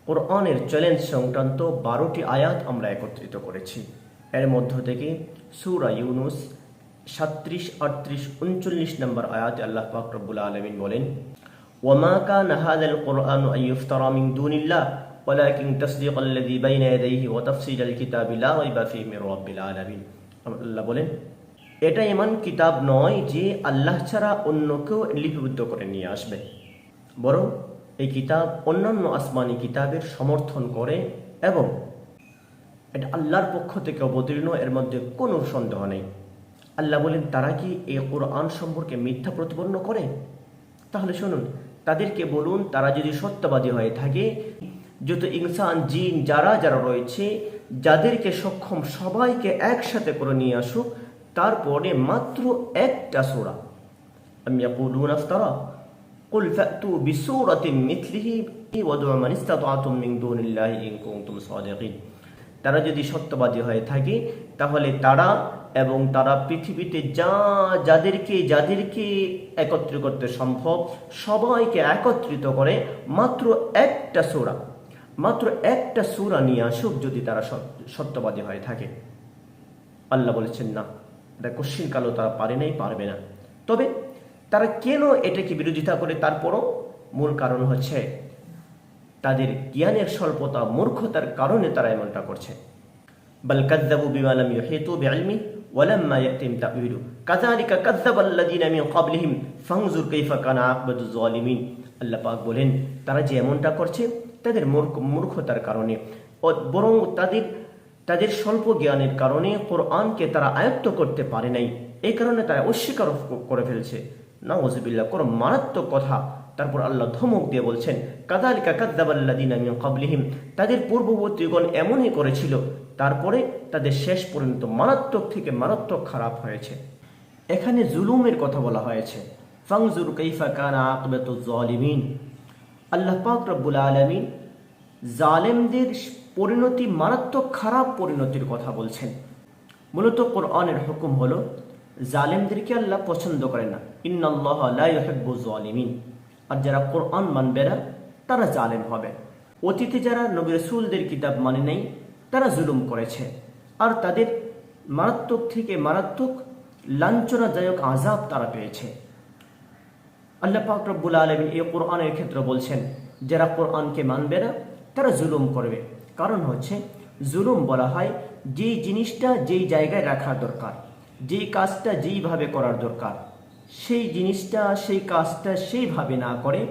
কোরআনের চ্যালেঞ্জ সংক্রান্ত 12টি আয়াত আমরা একত্রিত করেছি। এর মধ্য থেকে সূরা ইউনুস 37, 38, 39 নম্বর আয়াতে আল্লাহ পাক রব্বুল আলামিন বলেন, ওয়ামা কানা হাযাল কুরআনু আইয়ুফতারা মিন দুনিল্লাহ ওয়ালাকিন তাসদীকাল্লাযী বাইনা ইয়াদাইহি ওয়া তাফসীলাল কিতাবি লা রাইবা ফীহি মির রাব্বিল আলামিন। আল্লাহ বলেন, এটা এমন কিতাব নয় যে আল্লাহ ছাড়া অন্য কেউ লিপিবদ্ধ করে নিয়ে আসবে, বরং এই কিতাব অন্যান্য আসমানি কিতাবের সমর্থন করে এবং এটা আল্লাহর পক্ষ থেকে অবতীর্ণ, এর মধ্যে কোনো সন্দেহ নেই। আল্লাহ বলেন, তারা কি এই কোরআন সম্পর্কে মিথ্যা প্রতিপন্ন করে? তাহলে শুনুন, তাদেরকে বলুন, তারা যদি সত্যবাদী হয়ে থাকে, যত ইনসান জিন যারা যারা রয়েছে, যাদেরকে সক্ষম সবাইকে একসাথে করে নিয়ে আসুক, তারপরে মাত্র একটা সূরা, আম ইয়াকুলুনা ইফতারা কুল ফাতু বিসূরাতিন মিথলিহি ওয়াদউ মান ইসতাতা'তুম মিন দুনিল্লাহি ইন কুনতুম সাদিকিন। তারা যদি সত্যবাদী হয়ে থাকে, তাহলে তারা এবং তারা পৃথিবীতে যাদেরকে একত্রিত করতে সম্ভব, সবাইকে একত্রিত করে মাত্র একটা সূরা নিয়ে আসুক, যদি তারা সত্যবাদী হয়ে থাকে। আল্লাহ বলেছেন, না, এটা কোশ্চিন কালো তারা পারবে না। তবে তারা কেন এটাকে বিরোধিতা করে? তারপরও মূল কারণ হচ্ছে তাদের জ্ঞানের স্বল্পতা, মূর্খতার কারণে তারা এমনটা করছে। বাল কাযযাবু বিমা লাম ইউহিতু বিইলমি ওয়া লাম্মা ইয়াতিহিম তা'ওয়িলু কাযালিকা কাযযাবাল্লাযীনা মিন ক্বাবলিহিম ফানজুর কাইফা কানা আকিবাতুয যালিমিন। আল্লাহ পাক বলেন, তারা যে এমনটা করছে তাদের মূর্খতার কারণে, বরং তাদের স্বল্প জ্ঞানের কারণে কোরআনকে তারা আয়ত্ত করতে পারে নাই। এই কারণে তারা অস্বীকার করে ফেলছে। নাউযুবিল্লাহ, কোন মারাত্মক কথা। তারপর আল্লাহ ধমক দিয়ে বলছেন, কাযালিকা কাযযাবাল্লাযীনা মিন ক্বাবলিহিম, তাদের পূর্ববর্তীগণ এমনই করেছিল, তারপরে তাদের শেষ পর্যন্ত মারাত্মক থেকে মারাত্মক খারাপ হয়েছে। এখানে জুলুমের কথা বলা হয়েছে, ফানজুর কাইফা কানা আকিবাতুয যালিমিন। আল্লাহ পাক রব্বুল আলামিন জালেমদের পরিণতি, মারাত্মক খারাপ পরিণতির কথা বলছেন। মূলত কোরআনের হুকুম হলো, জালেমদেরকে আল্লাহ পছন্দ করে না। ইন্নাল্লাহা লা ইউহিব্বুয যালিমিন। আর যারা কোরআন মানবে না, তারা জালেম হবে। অতীতে যারা নবী রাসূলদের কিতাব মানে নাই, তারা জুলুম করেছে, আর তাদের মারাত্মক থেকে মারাত্মক লাঞ্ছনাদায়ক আযাব তারা পেয়েছে। আল্লাহ পাক রব্বুল আলামিন এই কোরআনের ক্ষেত্রে বলছেন, যারা কোরআনকে মানবে না, তারা জুলুম করবে। কারণ হচ্ছে, জুলুম বলা হয় যেই জিনিসটা যেই জায়গায় রাখা দরকার, যেই কাজটা যেইভাবে করার দরকার, সেই জিনিসটা সেই কাজটা সেইভাবে না করে,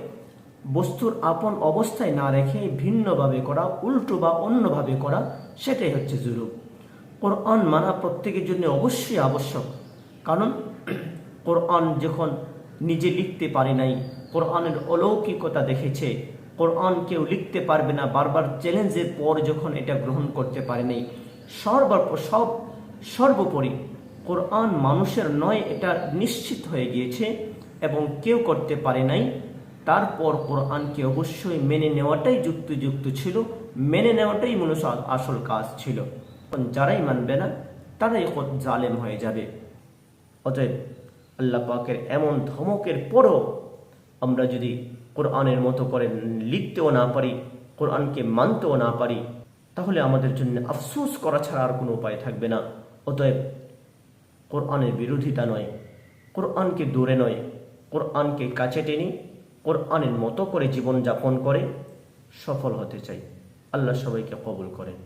বস্তুর আপন অবস্থায় না রেখে ভিন্নভাবে করা, উল্টো বা অন্যভাবে করা, সেটাই হচ্ছে জুলুম। কোরআন মানা প্রত্যেকের জন্য অবশ্যই আবশ্যক। কারণ কোরআন যখন নিজে লিখতে পারে নাই, কোরআনের অলৌকিকতা দেখেছে, কোরআন কেউ লিখতে পারবে না, বারবার চ্যালেঞ্জের পর যখন এটা গ্রহণ করতে পারে নাই, সর্বোপরি কোরআন মানুষের নয়, এটা নিশ্চিত হয়ে গিয়েছে এবং কেউ করতে পারে নাই, তারপর কোরআনকে অবশ্যই মেনে নেওয়াটাই যুক্তিযুক্ত ছিল, মেনে নেওয়াটাই মূলত আসল কাজ ছিল। যারাই মানবে না, তারাই জালেম হয়ে যাবে। অতএব আল্লাহ পাকের এমন ধমকের পরও আমরা যদি কোরআনের মতো করে লিখতেও না পারি, কোরআনকে মানতেও না পারি, তাহলে আমাদের জন্য আফসোস করা ছাড়া আর কোনো উপায় থাকবে না। অতএব কোরআনের বিরোধিতা নয়, কোরআনকে দূরে নয়, কোরআনকে কাছে টেনে কোরআনের মতো করে জীবনযাপন করে সফল হতে চাই। আল্লাহ সবাইকে কবুল করেন।